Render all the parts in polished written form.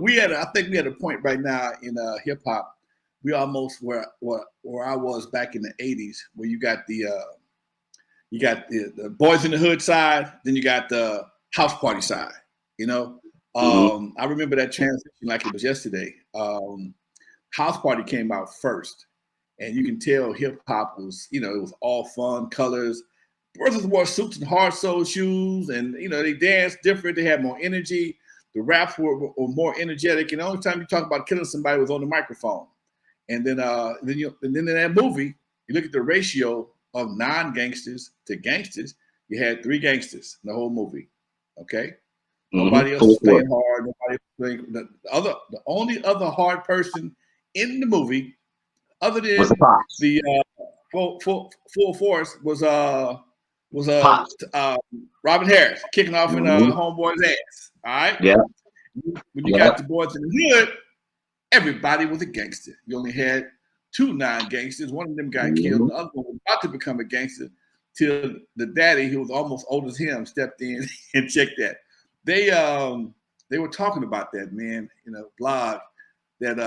we had. I think we had a point right now in hip hop. We almost where I was back in the '80s, where you got the Boys in the Hood side, then you got the house party side. You know, I remember that transition like it was yesterday. House party came out first, and you can tell hip hop was, it was all fun, colors. Brothers wore suits and hard sole shoes, and they danced different. They had more energy. The raps were more energetic, and the only time you talk about killing somebody was on the microphone. And then in that movie, you look at the ratio of non-gangsters to gangsters. You had 3 gangsters in the whole movie. Okay, nobody else was playing hard. Nobody was playing the only other hard person in the movie, other than the full force, was Robin Harris kicking off in homeboy's ass. All right. Yeah. When you got the Boys in the Hood, everybody was a gangster. You only had 2 non-gangsters. One of them got killed. The other one was about to become a gangster till the daddy, who was almost old as him, stepped in and checked that. They were talking about that, man, in a blog, that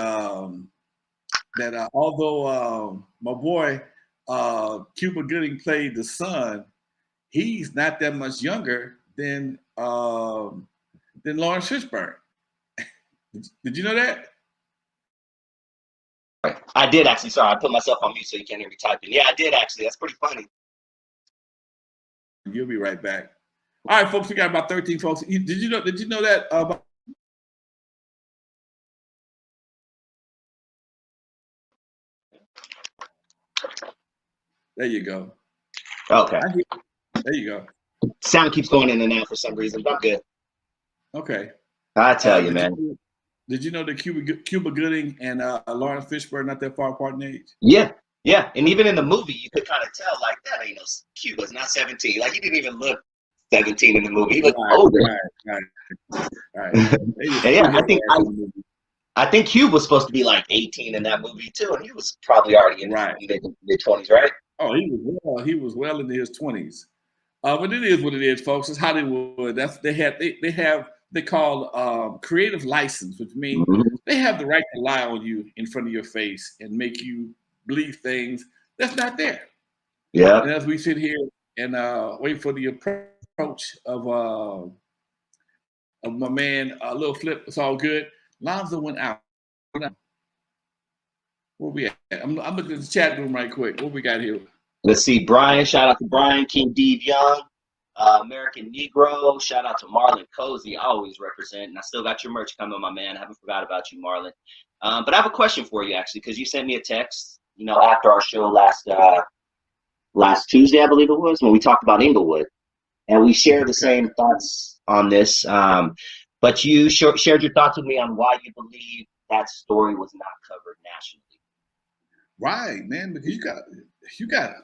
although my boy Cuba Gooding played the son, he's not that much younger than Lawrence Fishburne. Did you know that? I did actually. Sorry, I put myself on mute so you can't hear me typing. Yeah, I did actually. That's pretty funny. You'll be right back. All right, folks. We got about 13 folks. Did you know that? There you go. Okay. There you go. Sound keeps going in and out for some reason, but I'm good. Okay. I tell you, man. Did you know that Cuba Gooding and Lawrence Fishburne not that far apart in age? Yeah. And even in the movie, you could kind of tell, like, that ain't no Cuba's not 17. Like, he didn't even look 17 in the movie. He looked older. Right. Yeah, I think Cuba was supposed to be like 18 in that movie too, and he was probably already in his mid-20s, right? Oh, he was well into his 20s. But it is what it is, folks. It's Hollywood. They call creative license, which means they have the right to lie on you in front of your face and make you believe things that's not there. Yeah. And as we sit here and wait for the approach of my man, Lil Flip, it's all good. Lonzo went out. Where we at? I'm looking at the chat room right quick. What we got here? Let's see. Brian, shout out to Brian, King Deve Young, American Negro. Shout out to Marlon Cozy. I always represent, and I still got your merch coming, my man. I haven't forgot about you, Marlon. But I have a question for you, actually, because you sent me a text, after our show last Tuesday, I believe it was, when we talked about Inglewood. And we shared the same thoughts on this. But you shared your thoughts with me on why you believe that story was not covered nationally. Right, man, because you got.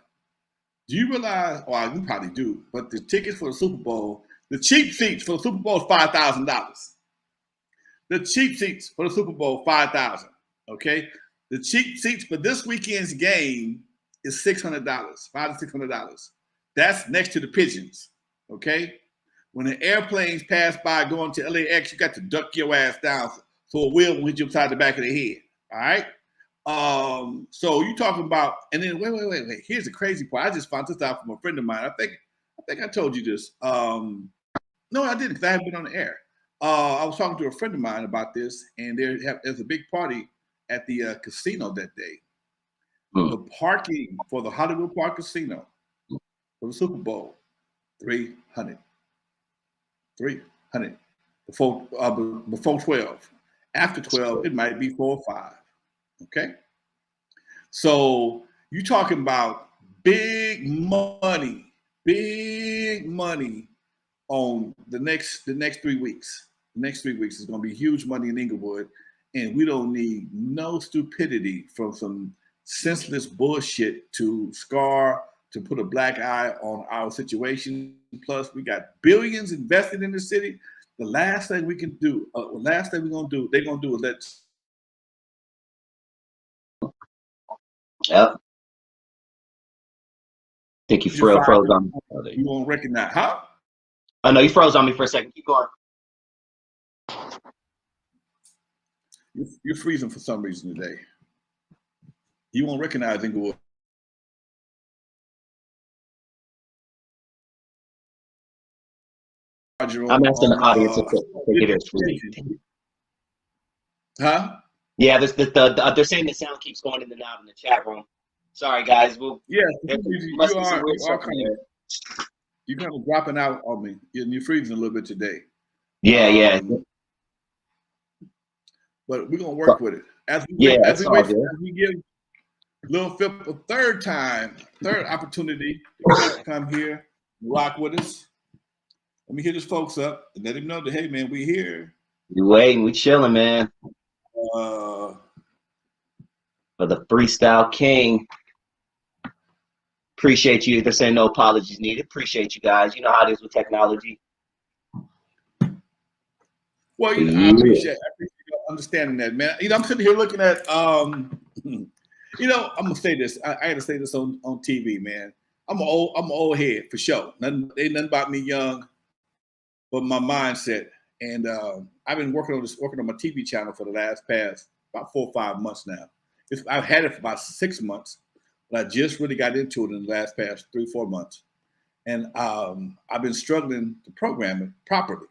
Do you realize? Well, you probably do. But the tickets for the Super Bowl, the cheap seats for the Super Bowl is $5,000. The cheap seats for the Super Bowl, $5,000. Okay, the cheap seats for this weekend's game is $600, $500 to $600. That's next to the pigeons. Okay, when the airplanes pass by going to LAX, you got to duck your ass down so a wheel will hit you upside the back of the head. All right. So you talking about, and then wait. Here's the crazy part. I just found this out from a friend of mine. I think I told you this. No, I didn't, because I haven't been on the air. I was talking to a friend of mine about this, and there's a big party at the casino that day. The parking for the Hollywood Park Casino for the Super Bowl, $300 before 12. After 12, it might be 4 or 5. Okay, so you're talking about big money on the next 3 weeks. The next 3 weeks is going to be huge money in Inglewood, and we don't need no stupidity from some senseless bullshit to put a black eye on our situation. Plus, we got billions invested in the city. The last thing we can do, they're gonna do is let. Yep. I think you froze on me. You won't recognize, huh? I know you froze on me for a second. Keep going. You're freezing for some reason today. You won't recognize Inglewood. I'm asking the audience if they get it freezing. Huh? Yeah, they're saying the sound keeps going in and out in the chat room. Sorry, guys. Well, yeah, must be some weird stuff in there. You're kind of dropping out on me. You're freezing a little bit today. Yeah. But we're gonna work with it as we give Lil Flip a third opportunity to come here and rock with us. Let me hit his folks up and let him know that, hey man, we here. You waiting? We chilling, man. For the Freestyle King. Appreciate you. They're saying no apologies needed. Appreciate you guys. You know how it is with technology. Well, I appreciate you understanding that, man. I'm sitting here looking at, I'm gonna say this. I had to say this on TV, man. I'm an old head for sure. Ain't nothing about me young, but my mindset. And I've been working on my TV channel for the past about 4 or 5 months now. I've had it for about 6 months, but I just really got into it in the past 3 or 4 months. And I've been struggling to program it properly.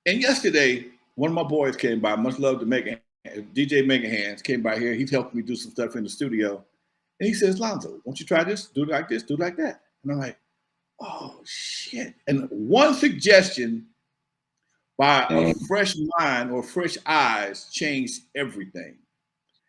And yesterday, one of my boys came by, much love to DJ Mega Hands, came by here. He's helping me do some stuff in the studio. And he says, Lonzo, won't you try this? Do it like this, do it like that. And I'm like, oh, shit. And one suggestion by a fresh mind or fresh eyes changed everything.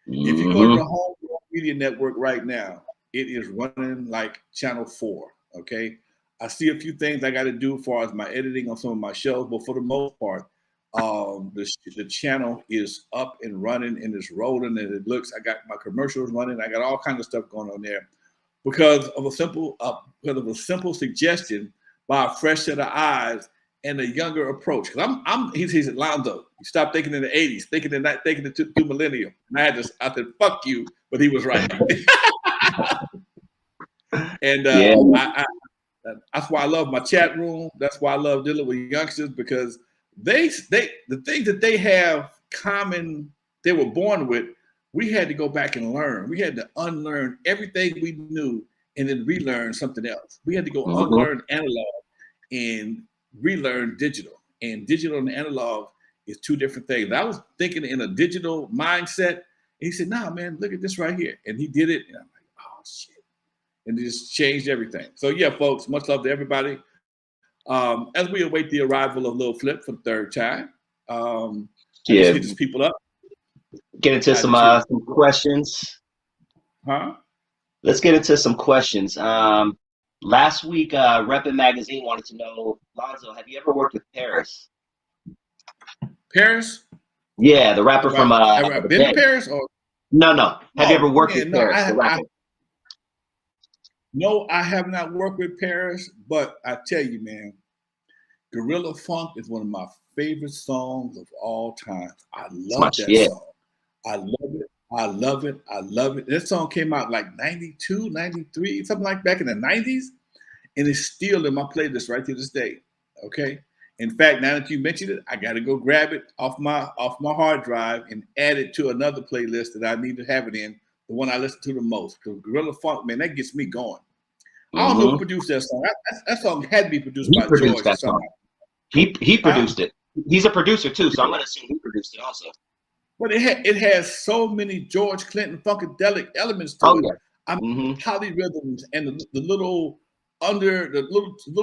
If you go to the Home Media Network right now, it is running like Channel 4, okay? I see a few things I got to do as far as my editing on some of my shows, but for the most part, the channel is up and running and it's rolling and it looks. I got my commercials running. I got all kinds of stuff going on there because of a simple suggestion by a fresh set of eyes and a younger approach. Because he's Lonzo. You stop thinking in the '80s, thinking through millennium. And I said, fuck you, but he was right. And that's why I love my chat room. That's why I love dealing with youngsters because the things that they have common, they were born with, we had to go back and learn. We had to unlearn everything we knew and then relearn something else. We had to go unlearn analog and relearn digital. And digital and analog is two different things. I was thinking in a digital mindset. And he said, nah, man, look at this right here. And he did it. And I'm like, oh, shit. And it just changed everything. So yeah, folks, much love to everybody. As we await the arrival of Lil Flip for the third time, just hit these people up. Get into some questions. Huh? Let's get into some questions. Last week, Reppin' Magazine wanted to know, Lonzo, have you ever worked with Paris? Paris? Yeah, the rapper from. Have I been to Paris? Or no. Have you ever worked with Paris? No, I have not worked with Paris, but I tell you, man, Gorilla Funk is one of my favorite songs of all time. I love that song. I love it. I love it. I love it. That song came out like 92, 93, something like back in the 90s. And it's still in my playlist right to this day. Okay. In fact, now that you mentioned it, I got to go grab it off my hard drive and add it to another playlist that I need to have it in. The one I listen to the most, because Gorilla Funk, man, that gets me going. I don't know who produced that song. That song had to be produced by George or something. He produced it. He's a producer too, so I'm gonna assume he produced it also. But it has so many George Clinton funkadelic elements to it. Polyrhythms and the little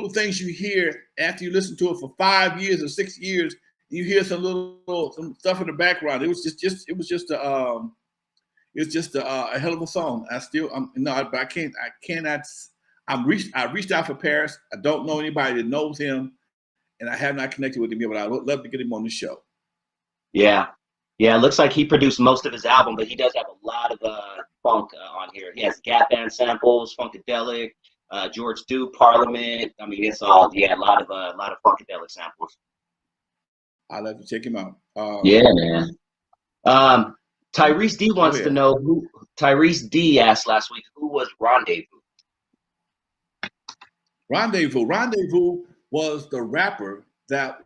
things you hear after you listen to it for 5 years or 6 years. You hear some stuff in the background. It was just a hell of a song. I reached out for Paris. I don't know anybody that knows him, and I have not connected with him yet, but I would love to get him on the show. Yeah. It looks like he produced most of his album, but he does have a lot of funk on here. He has Gap Band samples, Funkadelic, George Duke, Parliament. I mean, it's all a lot of Funkadelic samples. I'll have to check him out. Yeah, man. Tyrese D wants to know who. Tyrese D asked last week, who was Rendezvous? Rendezvous was the rapper that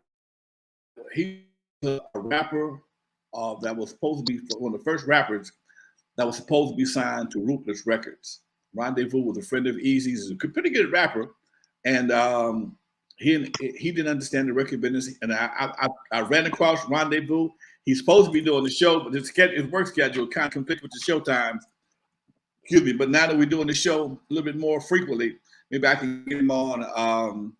he was a rapper that was supposed to be one of the first rappers that was supposed to be signed to Ruthless Records. Rendezvous was a friend of Eazy's, he's a pretty good rapper, and he didn't understand the record business. And I ran across Rendezvous. He's supposed to be doing the show, but his work schedule kind of conflicts with the show times. Excuse me. But now that we're doing the show a little bit more frequently, maybe I can get him on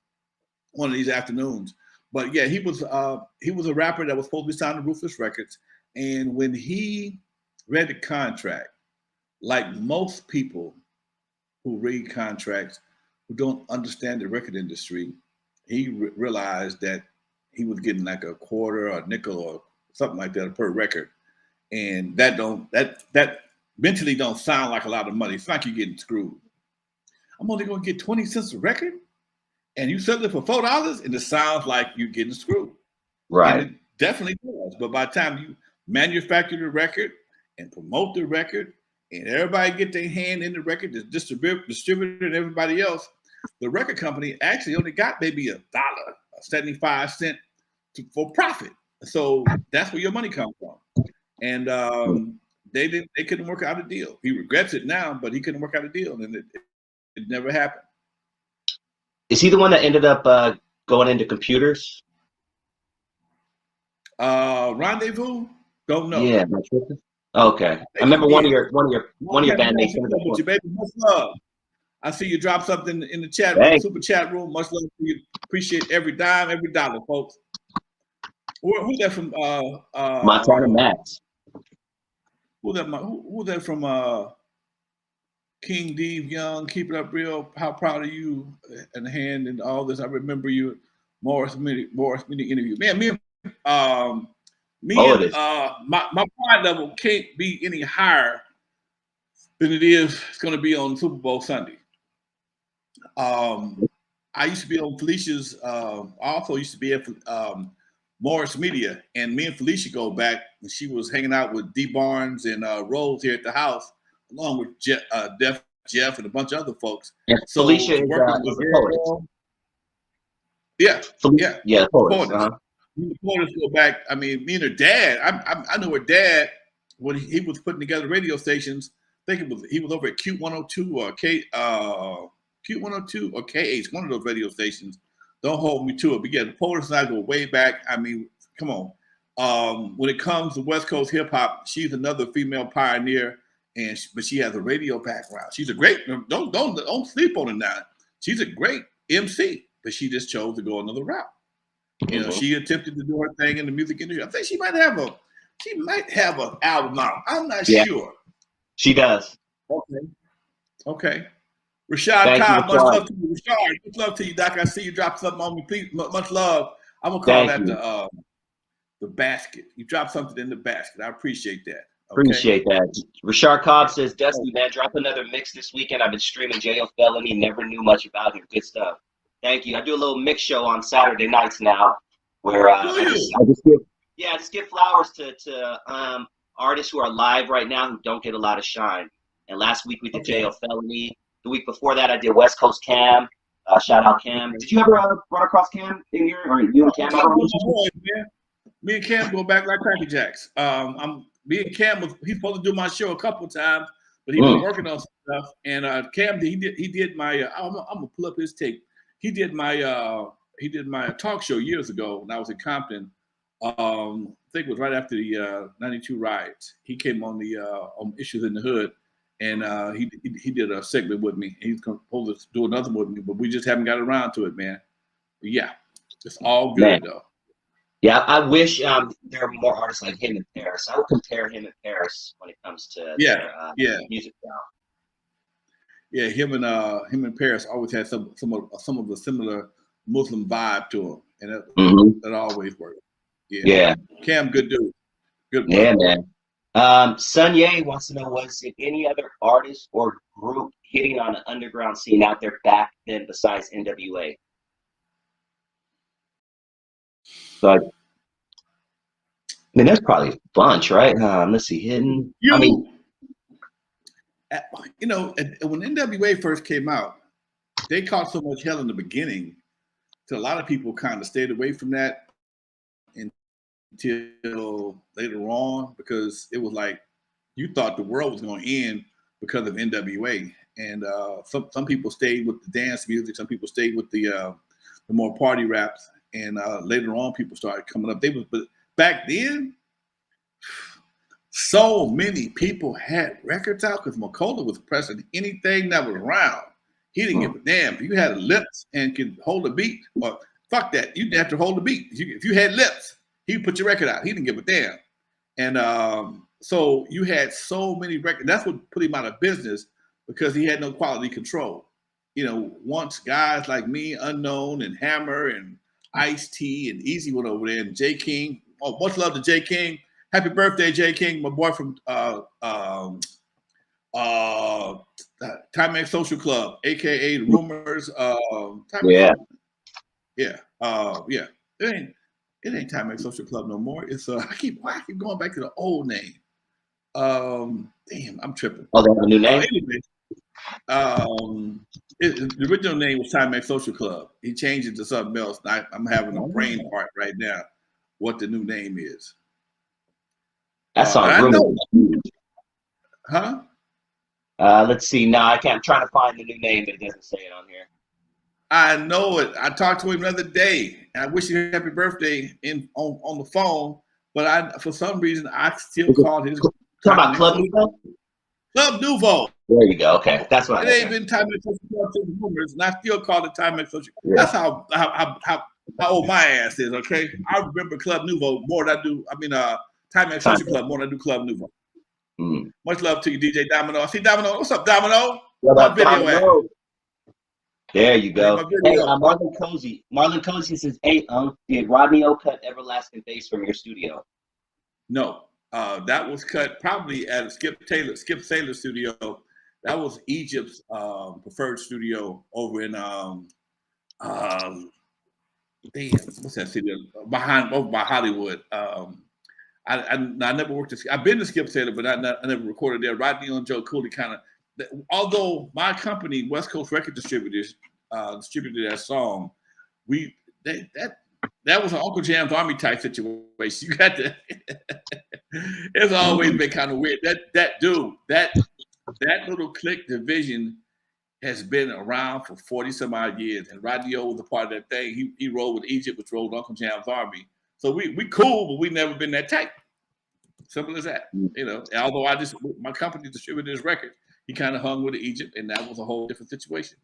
one of these afternoons. But yeah, he was a rapper that was supposed to be signed to Ruthless Records, and when he read the contract, like most people who read contracts who don't understand the record industry, he realized that he was getting like a quarter or a nickel or something like that per record, and that mentally don't sound like a lot of money. It's like you're getting screwed. I'm only going to get 20 cents a record, and you sell it for $4, and it sounds like you're getting screwed. Right. And it definitely does. But by the time you manufacture the record and promote the record, and everybody get their hand in the record, the distributor and everybody else, the record company actually only got maybe $1.75 for profit. So that's where your money comes from. And they couldn't work out a deal. He regrets it now, but he couldn't work out a deal, and it never happened. Is he the one that ended up going into computers? Rendezvous? Don't know. Yeah. Okay. I remember one of your bandmates. With you, baby. Much love. I see you drop something in the chat room, super chat room. Much love to you. Appreciate every dime, every dollar, folks. Who's that from? Montana Max. Who's that from? King Dave Young, keep it up real. How proud of you and the hand and all this. I remember you, Morris meeting interview. Man, my pride level can't be any higher than it's going to be on Super Bowl Sunday. I used to be on Felicia's. I also used to be at Morris Media, and me and Felicia go back. And she was hanging out with D Barnes and Rose here at the house, along with Jeff and a bunch of other folks. Yeah, so Felicia is a poet. Yeah, poets. Uh-huh. The poets go back. I mean, me and her dad. I know her dad when he was putting together radio stations. I think he was over at Q102 or Q102 or KH, one of those radio stations. Don't hold me to it. But yeah, the poets and I go way back. I mean, come on. When it comes to West Coast hip hop, she's another female pioneer. But she has a radio background. She's a great. Don't sleep on her now. She's a great MC, but she just chose to go another route. You know, she attempted to do her thing in the music industry. I think she might have an album out. I'm not sure. She does. Okay. Rashad Cobb, much love to you. Rashad, much love to you, Doc. I see you drop something on me. Please, much love. I'm gonna call that the basket. You dropped something in the basket. I appreciate that. Okay. Appreciate that. Rashard Cobb says, Dusty, man, drop another mix this weekend. I've been streaming J.O. Felony, never knew much about him. Good stuff. Thank you. I do a little mix show on Saturday nights now where I just give flowers to artists who are live right now who don't get a lot of shine. And last week we did J.O. Felony. The week before that I did West Coast Cam. Shout out Cam. Did you ever run across Cam in your, or you and Cam? Me and Cam go back like Cracker Jacks. Me and Cam he's supposed to do my show a couple of times, but he was working on some stuff. And Cam he did my I'm gonna pull up his tape. He did my talk show years ago when I was in Compton. I think it was right after the '92 riots. He came on the on Issues in the Hood, and he did a segment with me. He's supposed to do another with me, but we just haven't got around to it, man. But yeah, it's all good though. Yeah, I wish there were more artists like him in Paris. I would compare him and Paris when it comes to their music style. Yeah, him and Paris always had some of the similar Muslim vibe to him, and that always worked. Yeah. Cam, good dude. Good. Yeah, man. Sun Ye wants to know, was it any other artist or group hitting on an underground scene out there back then besides N.W.A? So, I mean, that's probably a bunch, right? Let's see, hidden. You know, when N.W.A first came out, they caught so much hell in the beginning, so a lot of people kind of stayed away from that until later on because it was like you thought the world was going to end because of N.W.A. And some people stayed with the dance music, some people stayed with the more party raps, and later on people started coming up. But back then, so many people had records out because Michel'le was pressing anything that was around. He didn't give a damn. If you had lips and could hold a beat, or fuck that, you didn't have to hold the beat. If you had lips, he would put your record out. He didn't give a damn. And so you had so many records. That's what put him out of business because he had no quality control. You know, once guys like me, Unknown and Hammer and Ice-T and Eazy went over there, and J King. Oh, much love to J King. Happy birthday, J King, my boy from Timex Social Club, aka the Rumors. Yeah. Yeah. Yeah. It ain't Timex Social Club no more. It's I keep going back to the old name. Damn, I'm tripping. Oh, they have a new name? Anyway, the original name was Timex Social Club. He changed it to something else. And I'm having a brain part right now what the new name is. That song's really huge. Huh? Let's see. No, I can't. I'm trying to find the new name, but it doesn't say it on here. I know it. I talked to him the other day. And I wish him happy birthday on the phone, but for some reason I still called his. Talking about Club Nouveau? Club Nouveau. There you go. Okay, that's what it ain't been Timex Social Club since Rumors, and I still call it Timex Social. Yeah. That's how old my ass is. Okay, I remember Club Nouveau more than I do. I mean, Timex Social Club more than I do Club Nouveau. Much love to you, DJ Domino. I see Domino. What's up, Domino? What up, Domino? There you go. Hey, Marlon Cozy. Marlon Cozy says, "Hey, did Rodney O cut Everlasting Bass from your studio?" No, that was cut probably at Skip Taylor studio. That was Egypt's preferred studio over in damn, what's that city? Over by Hollywood. I never worked. I've been to Skip Taylor, but I never recorded there. Rodney and Joe Cooley kind of. Although my company, West Coast Record Distributors, distributed that song, that was an Uncle Jam's Army type situation. You got to. It's always been kind of weird. That little clique division has been around for 40 some odd years, and Rodney O was a part of that thing. He rolled with Egypt, which rolled Uncle Jam's Army. So we cool, but we never been that tight. Simple as that. You know, although my company distributed his record, he kind of hung with Egypt, and that was a whole different situation.